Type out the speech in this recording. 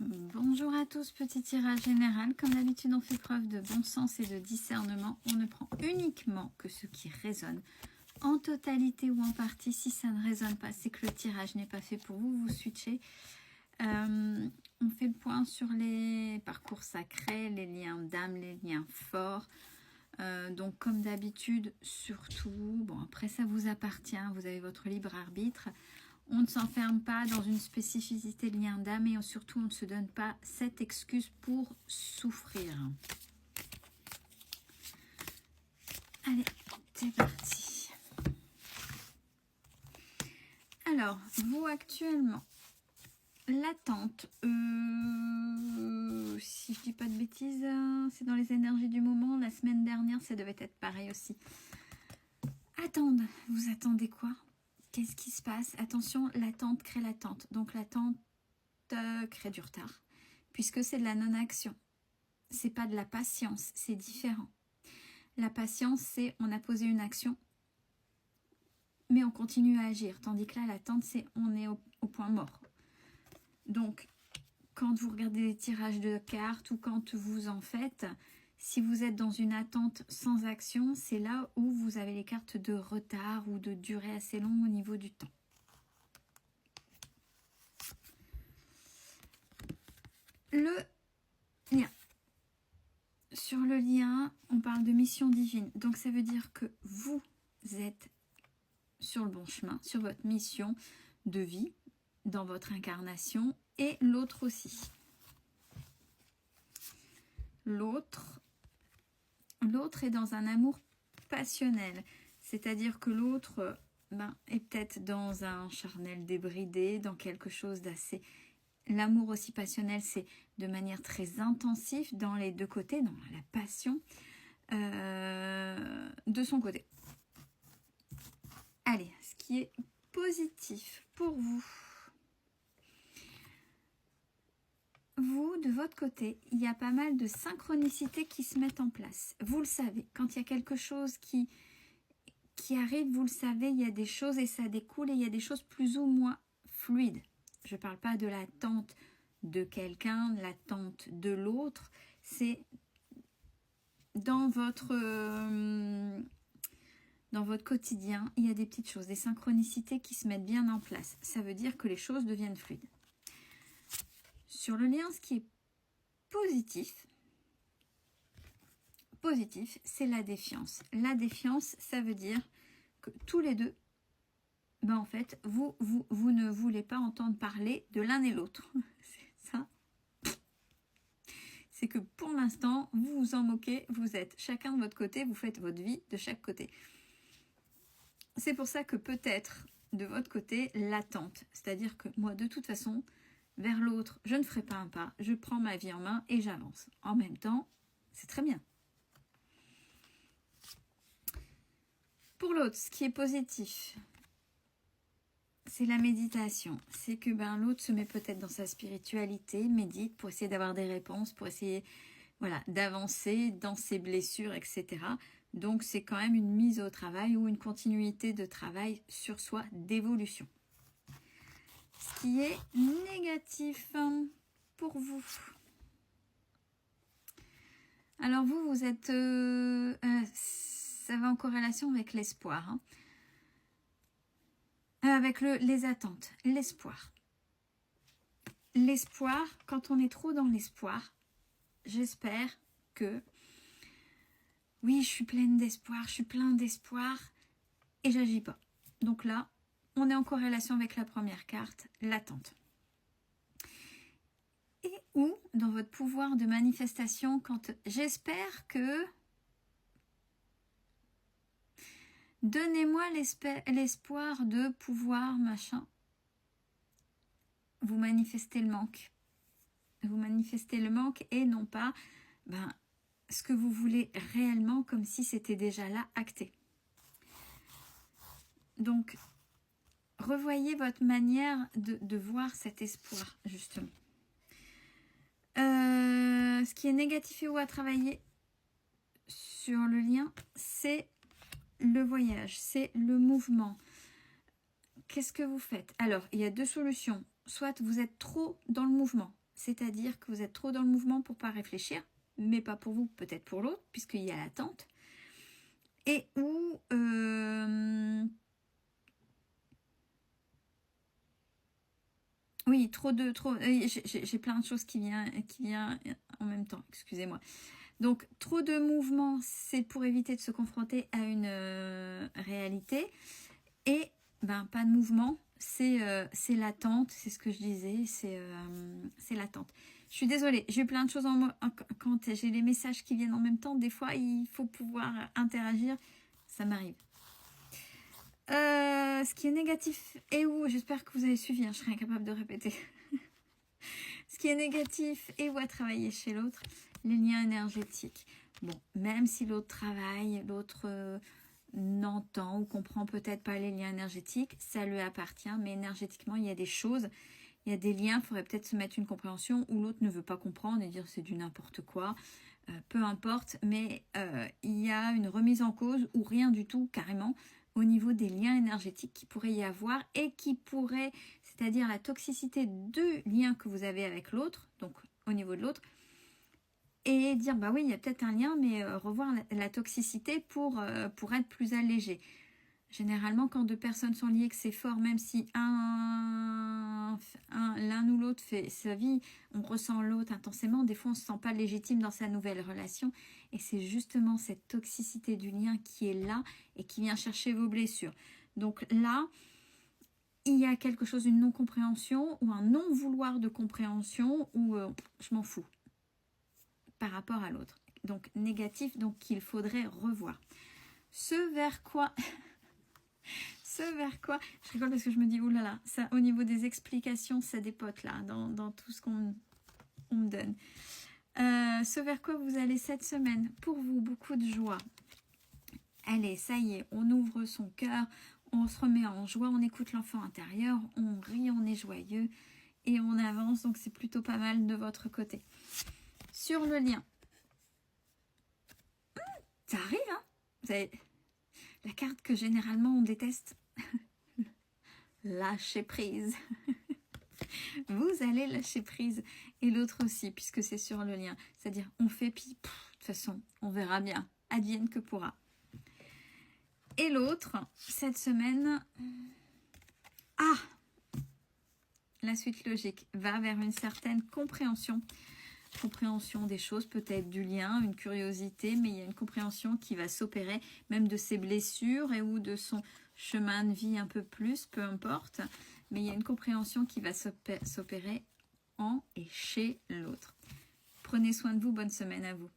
Bonjour à tous, petit tirage général. Comme d'habitude, on fait preuve de bon sens et de discernement. On ne prend uniquement que ce qui résonne en totalité ou en partie. Si ça ne résonne pas, c'est que le tirage n'est pas fait pour vous. Vous switchez. On fait le point sur les parcours sacrés, les liens d'âme, les liens forts. Donc comme d'habitude, surtout, bon après ça vous appartient, vous avez votre libre arbitre. On ne s'enferme pas dans une spécificité de lien d'âme et surtout on ne se donne pas cette excuse pour souffrir. Allez, c'est parti. Alors, vous actuellement, l'attente, si je dis pas de bêtises, c'est dans les énergies du moment. La semaine dernière, ça devait être pareil aussi. Attendre, vous attendez quoi ? Qu'est-ce qui se passe? Attention, l'attente crée l'attente. Donc l'attente crée du retard, puisque c'est de la non-action. C'est pas de la patience, c'est différent. La patience, c'est on a posé une action, mais on continue à agir. Tandis que là, l'attente, c'est on est au point mort. Donc, quand vous regardez les tirages de cartes ou quand vous en faites, si vous êtes dans une attente sans action, c'est là où vous avez les cartes de retard ou de durée assez longue au niveau du temps. Le lien. Sur le lien, on parle de mission divine. Donc ça veut dire que vous êtes sur le bon chemin, sur votre mission de vie, dans votre incarnation, et l'autre aussi. L'autre est dans un amour passionnel, c'est-à-dire que l'autre est peut-être dans un charnel débridé, dans quelque chose d'assez... L'amour aussi passionnel, c'est de manière très intensive dans les deux côtés, dans la passion de son côté. Allez, ce qui est positif pour vous. Vous, de votre côté, il y a pas mal de synchronicités qui se mettent en place. Vous le savez, quand il y a quelque chose qui arrive, vous le savez, il y a des choses et ça découle et il y a des choses plus ou moins fluides. Je ne parle pas de l'attente de quelqu'un, l'attente de l'autre. C'est dans votre quotidien, il y a des petites choses, des synchronicités qui se mettent bien en place. Ça veut dire que les choses deviennent fluides. Sur le lien, ce qui est positif, c'est la défiance. La défiance, ça veut dire que tous les deux, en fait, vous ne voulez pas entendre parler de l'un et l'autre. C'est ça. C'est que pour l'instant, vous vous en moquez, vous êtes chacun de votre côté, vous faites votre vie de chaque côté. C'est pour ça que peut-être, de votre côté, l'attente. C'est-à-dire que moi, de toute façon, vers l'autre, je ne ferai pas un pas, je prends ma vie en main et j'avance. En même temps, c'est très bien. Pour l'autre, ce qui est positif, c'est la méditation. C'est que l'autre se met peut-être dans sa spiritualité, médite pour essayer d'avoir des réponses, pour essayer d'avancer dans ses blessures, etc. Donc c'est quand même une mise au travail ou une continuité de travail sur soi, d'évolution. Ce qui est négatif pour vous. Alors vous êtes... ça va en corrélation avec l'espoir. Avec les attentes, l'espoir. L'espoir, quand on est trop dans l'espoir, j'espère que... Oui, je suis pleine d'espoir, je suis plein d'espoir et j'agis pas. Donc là, on est en corrélation avec la première carte, l'attente. Et ou dans votre pouvoir de manifestation, quand j'espère que... Donnez-moi l'espoir de pouvoir, machin. Vous manifestez le manque. Vous manifestez le manque et non pas ce que vous voulez réellement comme si c'était déjà là, acté. Donc, revoyez votre manière de voir cet espoir, justement. Ce qui est négatif ou à travailler sur le lien, c'est le voyage, c'est le mouvement. Qu'est-ce que vous faites? Alors, il y a deux solutions. Soit vous êtes trop dans le mouvement, c'est-à-dire que vous êtes trop dans le mouvement pour pas réfléchir, mais pas pour vous, peut-être pour l'autre, puisqu'il y a l'attente. Et où oui, j'ai plein de choses qui viennent en même temps, excusez-moi. Donc, trop de mouvements, c'est pour éviter de se confronter à une réalité. Et ben, pas de mouvement, c'est l'attente, c'est ce que je disais, c'est l'attente. Je suis désolée, j'ai plein de choses en moi. Quand j'ai les messages qui viennent en même temps, des fois, il faut pouvoir interagir. Ça m'arrive. Ce qui est négatif et où, j'espère que vous avez suivi, hein, je serai incapable de répéter. Ce qui est négatif et où à travailler chez l'autre, les liens énergétiques. Bon, même si l'autre travaille, l'autre n'entend ou comprend peut-être pas les liens énergétiques, ça lui appartient, mais énergétiquement, il y a des choses, il y a des liens, il faudrait peut-être se mettre une compréhension où l'autre ne veut pas comprendre et dire c'est du n'importe quoi, peu importe, mais il y a une remise en cause ou rien du tout, carrément, au niveau des liens énergétiques qui pourrait y avoir et qui pourrait, c'est-à-dire la toxicité du lien que vous avez avec l'autre, donc au niveau de l'autre, et dire bah oui il y a peut-être un lien mais revoir la toxicité pour être plus allégé. Généralement quand deux personnes sont liées que c'est fort, même si l'un ou l'autre fait sa vie, on ressent l'autre intensément, des fois on ne se sent pas légitime dans sa nouvelle relation et c'est justement cette toxicité du lien qui est là et qui vient chercher vos blessures. Donc là il y a quelque chose, une non-compréhension ou un non-vouloir de compréhension ou je m'en fous par rapport à l'autre. Donc négatif, donc qu'il faudrait revoir. Ce vers quoi je rigole parce que je me dis oulala, ça au niveau des explications ça dépote là dans tout ce qu'on me donne. Ce vers quoi vous allez cette semaine, pour vous beaucoup de joie. Allez, ça y est, on ouvre son cœur, on se remet en joie, on écoute l'enfant intérieur, on rit, on est joyeux et on avance, donc c'est plutôt pas mal de votre côté. Sur le lien, ça arrive, hein, vous avez la carte que généralement on déteste. Lâcher prise. Vous allez lâcher prise. Et l'autre aussi, puisque c'est sur le lien. C'est-à-dire, on fait, puis, de toute façon, on verra bien. Advienne que pourra. Et l'autre, cette semaine... Ah, la suite logique va vers une certaine compréhension. Compréhension des choses, peut-être du lien, une curiosité, mais il y a une compréhension qui va s'opérer, même de ses blessures et ou de son chemin de vie un peu plus, peu importe. Mais il y a une compréhension qui va s'opérer en et chez l'autre. Prenez soin de vous, bonne semaine à vous.